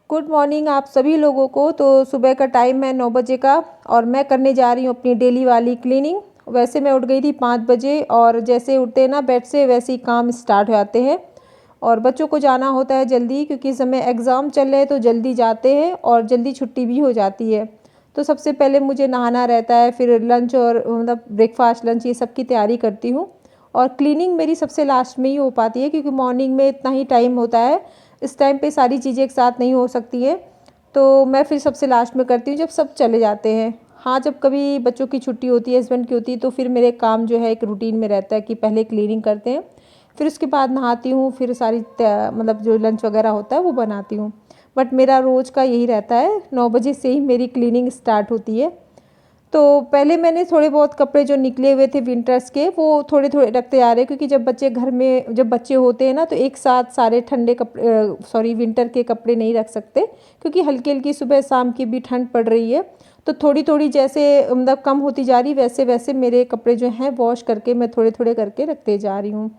Good morning आप सभी लोगों को। तो सुबह का टाइम है 9 बजे का और मैं करने जा रही हूँ अपनी डेली वाली क्लीनिंग। वैसे मैं उठ गई थी 5 बजे और जैसे उठते हैं ना बेड से वैसे ही काम स्टार्ट हो जाते हैं। और बच्चों को जाना होता है जल्दी क्योंकि इस समय एग्ज़ाम चल रहे हैं तो जल्दी जाते हैं और जल्दी छुट्टी भी हो जाती है। तो सबसे पहले मुझे नहाना रहता है, फिर लंच और मतलब ब्रेकफास्ट लंच ये सब की तैयारी करती हूँ। और क्लीनिंग मेरी सबसे लास्ट में ही हो पाती है क्योंकि मॉर्निंग में इतना ही टाइम होता है। इस टाइम पे सारी चीज़ें एक साथ नहीं हो सकती है, तो मैं फिर सबसे लास्ट में करती हूँ जब सब चले जाते हैं। हाँ, जब कभी बच्चों की छुट्टी होती है, हस्बैंड की होती है, तो फिर मेरे काम जो है एक रूटीन में रहता है कि पहले क्लीनिंग करते हैं, फिर उसके बाद नहाती हूँ, फिर सारी मतलब जो लंच वगैरह होता है वो बनाती हूँ। बट मेरा रोज़ का यही रहता है, 9 बजे से ही मेरी क्लीनिंग स्टार्ट होती है। तो पहले मैंने थोड़े बहुत कपड़े जो निकले हुए थे विंटर्स के वो थोड़े थोड़े रखते आ रहे, क्योंकि जब बच्चे होते हैं ना तो एक साथ सारे ठंडे कपड़े विंटर के कपड़े नहीं रख सकते, क्योंकि हल्की हल्की सुबह शाम की भी ठंड पड़ रही है। तो थोड़ी थोड़ी जैसे मतलब कम होती जा रही वैसे वैसे मेरे कपड़े जो हैं वॉश करके मैं थोड़े थोड़े करके रखते जा रही हूँ।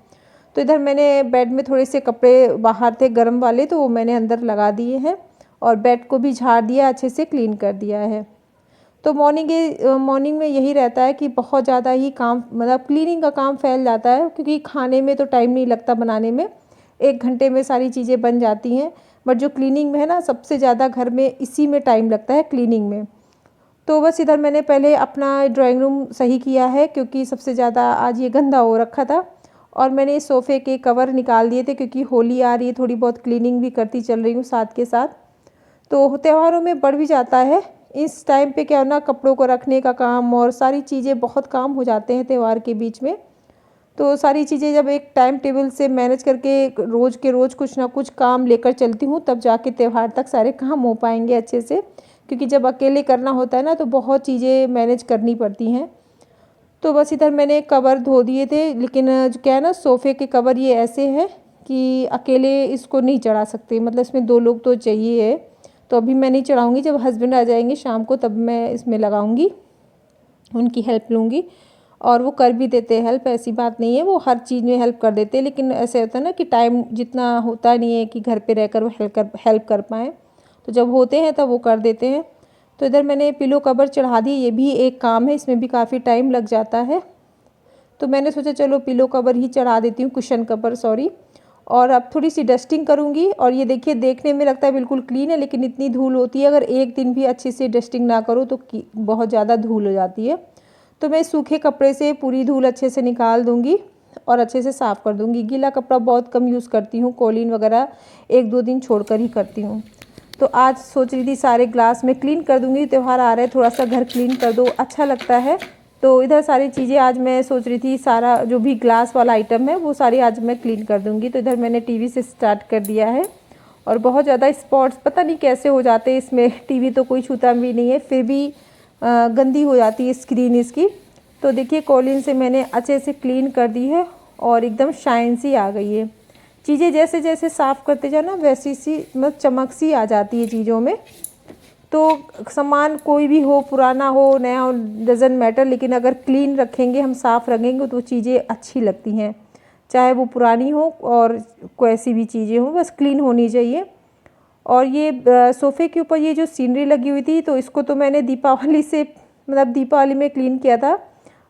तो इधर मैंने बेड में थोड़े से कपड़े बाहर थे गर्म वाले, तो वो मैंने अंदर लगा दिए हैं और बेड को भी झाड़ दिया, अच्छे से क्लीन कर दिया है। तो मॉर्निंग में यही रहता है कि बहुत ज़्यादा ही काम मतलब क्लीनिंग का काम फैल जाता है, क्योंकि खाने में तो टाइम नहीं लगता बनाने में, 1 घंटे में सारी चीज़ें बन जाती हैं। बट जो क्लीनिंग में है ना सबसे ज़्यादा घर में इसी में टाइम लगता है क्लीनिंग में। तो बस इधर मैंने पहले अपना ड्राइंग रूम सही किया है क्योंकि सबसे ज़्यादा आज ये गंदा हो रखा था। और मैंने सोफ़े के कवर निकाल दिए थे क्योंकि होली आ रही है, थोड़ी बहुत क्लीनिंग भी करती चल रही हूँ साथ के साथ। तो त्योहारों में बढ़ भी जाता है इस टाइम पे, क्या हो ना कपड़ों को रखने का काम और सारी चीज़ें बहुत काम हो जाते हैं त्यौहार के बीच में। तो सारी चीज़ें जब एक टाइम टेबल से मैनेज करके रोज़ के रोज़ कुछ ना कुछ काम लेकर चलती हूँ तब जाके त्यौहार तक सारे काम हो पाएंगे अच्छे से, क्योंकि जब अकेले करना होता है ना तो बहुत चीज़ें मैनेज करनी पड़ती हैं। तो बस इधर मैंने कवर धो दिए थे, लेकिन जो क्या है ना सोफ़े के कवर ये ऐसे हैं कि अकेले इसको नहीं चढ़ा सकते, मतलब इसमें 2 लोग तो चाहिए है। तो अभी मैं नहीं चढ़ाऊँगी, जब हस्बैंड आ जाएंगे शाम को तब मैं इसमें लगाऊँगी, उनकी हेल्प लूँगी। और वो कर भी देते हैं हेल्प, ऐसी बात नहीं है, वो हर चीज़ में हेल्प कर देते हैं, लेकिन ऐसे होता है ना कि टाइम जितना होता नहीं है कि घर पे रहकर वो हेल्प कर पाएँ। तो जब होते हैं तब वो कर देते हैं। तो इधर मैंने पिलो कवर चढ़ा दिए, ये भी एक काम है, इसमें भी काफ़ी टाइम लग जाता है। तो मैंने सोचा चलो पिलो कवर ही चढ़ा देती हूँ, कुशन कवर सॉरी। और अब थोड़ी सी डस्टिंग करूँगी। और ये देखिए देखने में लगता है बिल्कुल क्लीन है, लेकिन इतनी धूल होती है, अगर एक दिन भी अच्छे से डस्टिंग ना करो तो बहुत ज़्यादा धूल हो जाती है। तो मैं सूखे कपड़े से पूरी धूल अच्छे से निकाल दूँगी और अच्छे से साफ़ कर दूँगी। गीला कपड़ा बहुत कम यूज़ करती हूँ, कॉलीन वगैरह 1-2 दिन छोड़ कर ही करती हूँ। तो आज सोच रही थी सारे ग्लास में क्लीन कर दूँगी, त्यौहार आ रहे हैं, थोड़ा सा घर क्लीन कर दो अच्छा लगता है। तो इधर सारी चीज़ें आज मैं सोच रही थी, सारा जो भी ग्लास वाला आइटम है वो सारी आज मैं क्लीन कर दूँगी। तो इधर मैंने टीवी से स्टार्ट कर दिया है और बहुत ज़्यादा स्पॉट्स पता नहीं कैसे हो जाते हैं इसमें, टीवी तो कोई छूता भी नहीं है, फिर भी गंदी हो जाती है स्क्रीन इसकी। तो देखिए कॉलिन से मैंने अच्छे से क्लीन कर दी है और एकदम शाइन सी आ गई है। चीज़ें जैसे जैसे साफ़ करते जाओ ना वैसी सी मतलब चमक सी आ जाती है चीज़ों में। तो सामान कोई भी हो, पुराना हो नया हो, डज़न्ट मैटर, लेकिन अगर क्लीन रखेंगे हम साफ़ रखेंगे तो चीज़ें अच्छी लगती हैं, चाहे वो पुरानी हो और कैसी भी चीज़ें हो, बस क्लीन होनी चाहिए। और ये सोफ़े के ऊपर ये जो सीनरी लगी हुई थी तो इसको तो मैंने दीपावली से मतलब दीपावली में क्लीन किया था,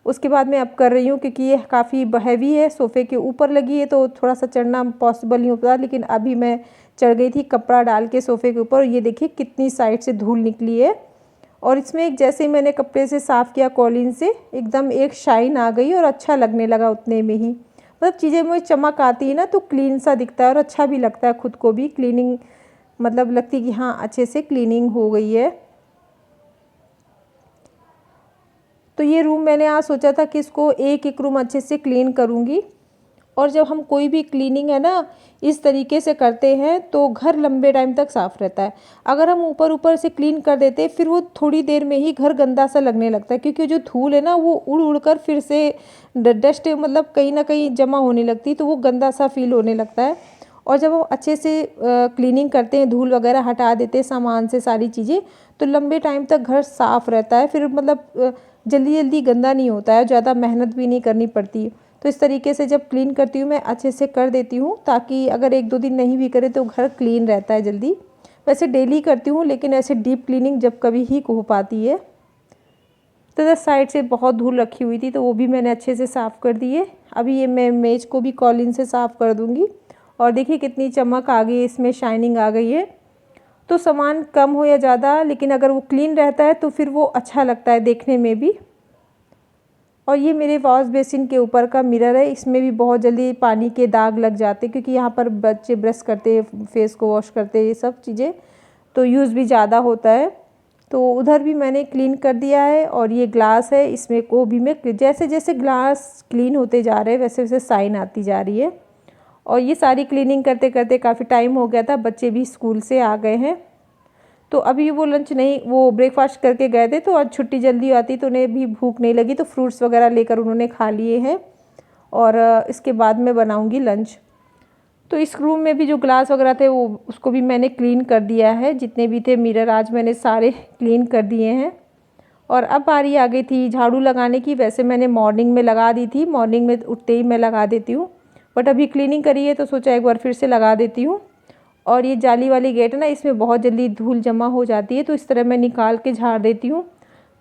उसके बाद मैं अब कर रही हूँ क्योंकि ये काफ़ी हैवी है, सोफ़े के ऊपर लगी है तो थोड़ा सा चढ़ना पॉसिबल नहीं होता, लेकिन अभी मैं चढ़ गई थी कपड़ा डाल के सोफ़े के ऊपर। ये देखिए कितनी साइड से धूल निकली है और इसमें एक जैसे ही मैंने कपड़े से साफ़ किया कॉलिन से एकदम एक शाइन आ गई और अच्छा लगने लगा उतने में ही। मतलब चीज़ें में चमक आती है ना तो क्लीन सा दिखता है और अच्छा भी लगता है खुद को भी, क्लीनिंग मतलब लगती है कि हाँ अच्छे से क्लीनिंग हो गई है। तो ये रूम मैंने आज सोचा था कि इसको एक एक रूम अच्छे से क्लीन करूँगी। और जब हम कोई भी क्लीनिंग है ना इस तरीके से करते हैं तो घर लंबे टाइम तक साफ़ रहता है। अगर हम ऊपर ऊपर से क्लीन कर देते फिर वो थोड़ी देर में ही घर गंदा सा लगने लगता है, क्योंकि जो धूल है ना वो उड़ उड़ कर फिर से डस्ट मतलब कहीं ना कहीं जमा होने लगती, तो वो गंदा सा फील होने लगता है। और जब हम अच्छे से क्लीनिंग करते हैं, धूल वगैरह हटा देते हैं सामान से सारी चीज़ें, तो लंबे टाइम तक घर साफ़ रहता है, फिर मतलब जल्दी जल्दी गंदा नहीं होता है, ज़्यादा मेहनत भी नहीं करनी पड़ती। तो इस तरीके से जब क्लीन करती हूँ मैं अच्छे से कर देती हूँ, ताकि अगर 1-2 दिन नहीं भी करे तो घर क्लीन रहता है जल्दी। वैसे डेली करती हूँ, लेकिन ऐसे डीप क्लीनिंग जब कभी ही हो पाती है। तो इधर साइड से बहुत धूल रखी हुई थी, तो वो भी मैंने अच्छे से साफ़ कर दी है। अभी ये मैं मेज को भी कॉलिन से साफ़ कर दूँगी। और देखिए कितनी चमक आ गई है, इसमें शाइनिंग आ गई है। तो सामान कम हो या ज़्यादा, लेकिन अगर वो क्लीन रहता है तो फिर वो अच्छा लगता है देखने में भी। और ये मेरे वॉश बेसिन के ऊपर का मिरर है, इसमें भी बहुत जल्दी पानी के दाग लग जाते हैं, क्योंकि यहाँ पर बच्चे ब्रश करते, फेस को वॉश करते, ये सब चीज़ें, तो यूज़ भी ज़्यादा होता है। तो उधर भी मैंने क्लीन कर दिया है। और ये ग्लास है, इसमें को भी मैं जैसे जैसे ग्लास क्लीन होते जा रहे हैं वैसे वैसे साइन आती जा रही है। और ये सारी क्लीनिंग करते करते काफ़ी टाइम हो गया था, बच्चे भी स्कूल से आ गए हैं। तो अभी वो लंच नहीं, वो ब्रेकफास्ट करके गए थे, तो आज छुट्टी जल्दी आती तो उन्हें भी भूख नहीं लगी, तो फ्रूट्स वगैरह लेकर उन्होंने खा लिए हैं। और इसके बाद मैं बनाऊंगी लंच। तो इस रूम में भी जो ग्लास वगैरह थे वो उसको भी मैंने क्लीन कर दिया है, जितने भी थे मिरर आज मैंने सारे क्लीन कर दिए हैं। और अब बारी आ गई थी झाड़ू लगाने की। वैसे मैंने मॉर्निंग में लगा दी थी, मॉर्निंग में उठते ही मैं लगा देती हूँ, बट अभी क्लीनिंग करी है तो सोचा एक बार फिर से लगा देती हूँ। और ये जाली वाली गेट है ना, इसमें बहुत जल्दी धूल जमा हो जाती है, तो इस तरह मैं निकाल के झाड़ देती हूँ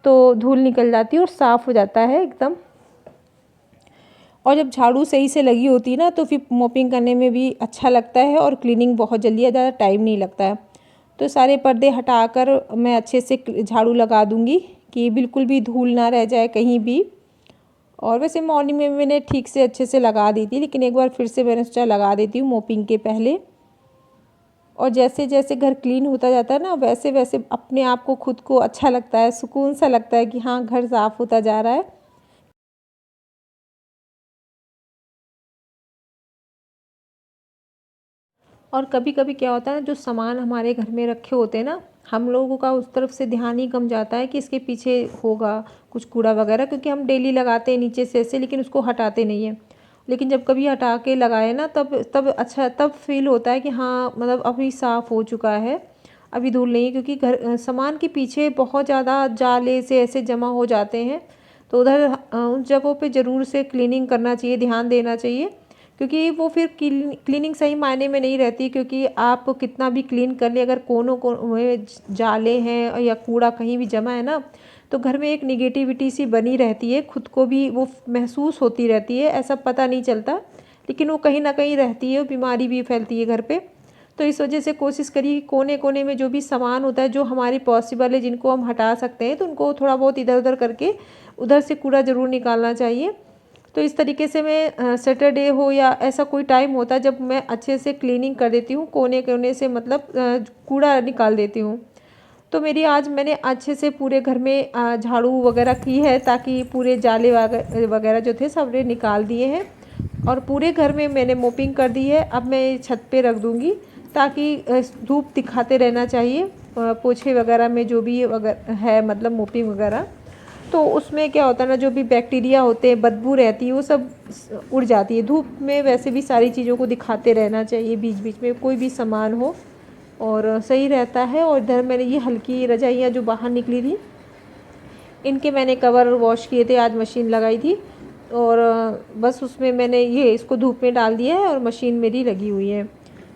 तो धूल निकल जाती है और साफ़ हो जाता है एकदम। और जब झाड़ू सही से लगी होती है ना तो फिर मॉपिंग करने में भी अच्छा लगता है और क्लीनिंग बहुत जल्दी है, ज़्यादा टाइम नहीं लगता है। तो सारे पर्दे हटाकर मैं अच्छे से झाड़ू लगा दूँगी कि बिल्कुल भी धूल ना रह जाए कहीं भी। और वैसे मॉर्निंग में मैंने ठीक से अच्छे से लगा दी थी, लेकिन एक बार फिर से मैंने सोचा लगा देती हूँ मॉपिंग के पहले। और जैसे जैसे घर क्लीन होता जाता है ना, वैसे वैसे अपने आप को खुद को अच्छा लगता है, सुकून सा लगता है कि हाँ घर साफ़ होता जा रहा है। और कभी कभी क्या होता है ना, जो सामान हमारे घर में रखे होते हैं ना, हम लोगों का उस तरफ से ध्यान ही कम जाता है कि इसके पीछे होगा कुछ कूड़ा वगैरह, क्योंकि हम डेली लगाते हैं नीचे से ऐसे, लेकिन उसको हटाते नहीं हैं। लेकिन जब कभी हटा के लगाए ना, तब तब अच्छा तब फील होता है कि हाँ मतलब अभी साफ़ हो चुका है, अभी धूल नहीं है। क्योंकि घर सामान के पीछे बहुत ज़्यादा जाले से ऐसे जमा हो जाते हैं, तो उधर उन जगहों पे ज़रूर से क्लीनिंग करना चाहिए, ध्यान देना चाहिए। क्योंकि वो फिर क्लीनिंग सही मायने में नहीं रहती, क्योंकि आप कितना भी क्लीन कर ले, अगर कोनों को में जाले हैं या कूड़ा कहीं भी जमा है ना, तो घर में एक निगेटिविटी सी बनी रहती है, खुद को भी वो महसूस होती रहती है। ऐसा पता नहीं चलता, लेकिन वो कहीं ना कहीं रहती है, बीमारी भी फैलती है घर पे। तो इस वजह से कोशिश करिए कोने कोने में जो भी सामान होता है, जो हमारे पॉसिबल है, जिनको हम हटा सकते हैं, तो उनको थोड़ा बहुत इधर उधर करके उधर से कूड़ा ज़रूर निकालना चाहिए। तो इस तरीके से मैं सैटरडे हो या ऐसा कोई टाइम होता है जब मैं अच्छे से क्लीनिंग कर देती हूँ, कोने कोने से मतलब कूड़ा निकाल देती हूँ। तो मेरी आज मैंने अच्छे से पूरे घर में झाड़ू वगैरह की है, ताकि पूरे जाले वगैरह जो थे सब निकाल दिए हैं। और पूरे घर में मैंने मोपिंग कर दी है। अब मैं छत पे रख दूँगी, ताकि धूप दिखाते रहना चाहिए पोछे वगैरह में जो भी है, मतलब मोपिंग वगैरह। तो उसमें क्या होता है ना, जो भी बैक्टीरिया होते हैं, बदबू रहती है, वो सब उड़ जाती है। धूप में वैसे भी सारी चीज़ों को दिखाते रहना चाहिए, बीच बीच में कोई भी सामान हो, और सही रहता है। और इधर मैंने ये हल्की रजाइयाँ जो बाहर निकली थी, इनके मैंने कवर वॉश किए थे, आज मशीन लगाई थी। और बस उसमें मैंने ये इसको धूप में डाल दिया है और मशीन मेरी लगी हुई है।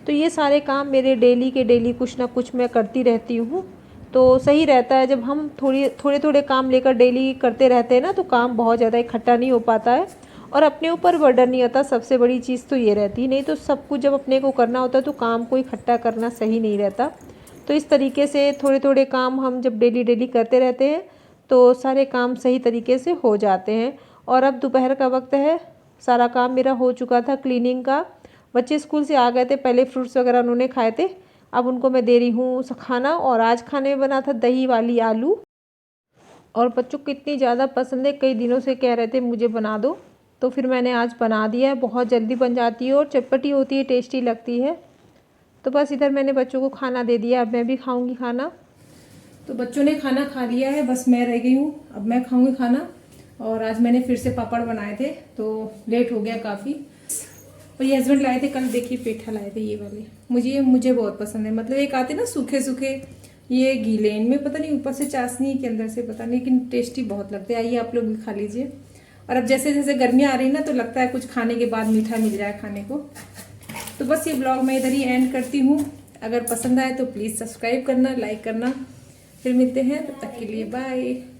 तो ये सारे काम मेरे डेली के डेली कुछ ना कुछ मैं करती रहती हूँ। तो सही रहता है, जब हम थोड़े थोड़े काम लेकर डेली करते रहते हैं ना, तो काम बहुत ज़्यादा इकट्ठा नहीं हो पाता है और अपने ऊपर बर्डन नहीं आता। सबसे बड़ी चीज़ तो ये रहती, नहीं तो सब कुछ जब अपने को करना होता है तो काम को इकट्ठा करना सही नहीं रहता। तो इस तरीके से थोड़े थोड़े काम हम जब डेली डेली करते रहते हैं तो सारे काम सही तरीके से हो जाते हैं। और अब दोपहर का वक्त है, सारा काम मेरा हो चुका था क्लीनिंग का। बच्चे स्कूल से आ गए थे, पहले फ्रूट्स वगैरह उन्होंने खाए थे, अब उनको मैं दे रही हूँ खाना। और आज खाने में बना था दही वाली आलू, और बच्चों को इतनी ज़्यादा पसंद है, कई दिनों से कह रहे थे मुझे बना दो, तो फिर मैंने आज बना दिया है। बहुत जल्दी बन जाती है और चटपटी होती है, टेस्टी लगती है। तो बस इधर मैंने बच्चों को खाना दे दिया, अब मैं भी खाऊंगी खाना। तो बच्चों ने खाना खा लिया है, बस मैं रह गई हूँ, अब मैं खाऊंगी खाना। और आज मैंने फिर से पापड़ बनाए थे, तो लेट हो गया काफ़ी। और ये हस्बैंड लाए थे कल, देखिए पेठा लाए थे ये वाले, मुझे बहुत पसंद है। मतलब एक आते ना सूखे सूखे, ये गीले, इनमें पता नहीं ऊपर से चाशनी के अंदर से पता नहीं, लेकिन टेस्टी बहुत लगते हैं। आइए आप लोग भी खा लीजिए। और अब जैसे जैसे गर्मियाँ आ रही ना, तो लगता है कुछ खाने के बाद मीठा मिल जाए खाने को। तो बस ये ब्लॉग मैं इधर ही एंड करती हूँ। अगर पसंद आए तो प्लीज़ सब्सक्राइब करना, लाइक करना। फिर मिलते हैं, तब तक के लिए बाय।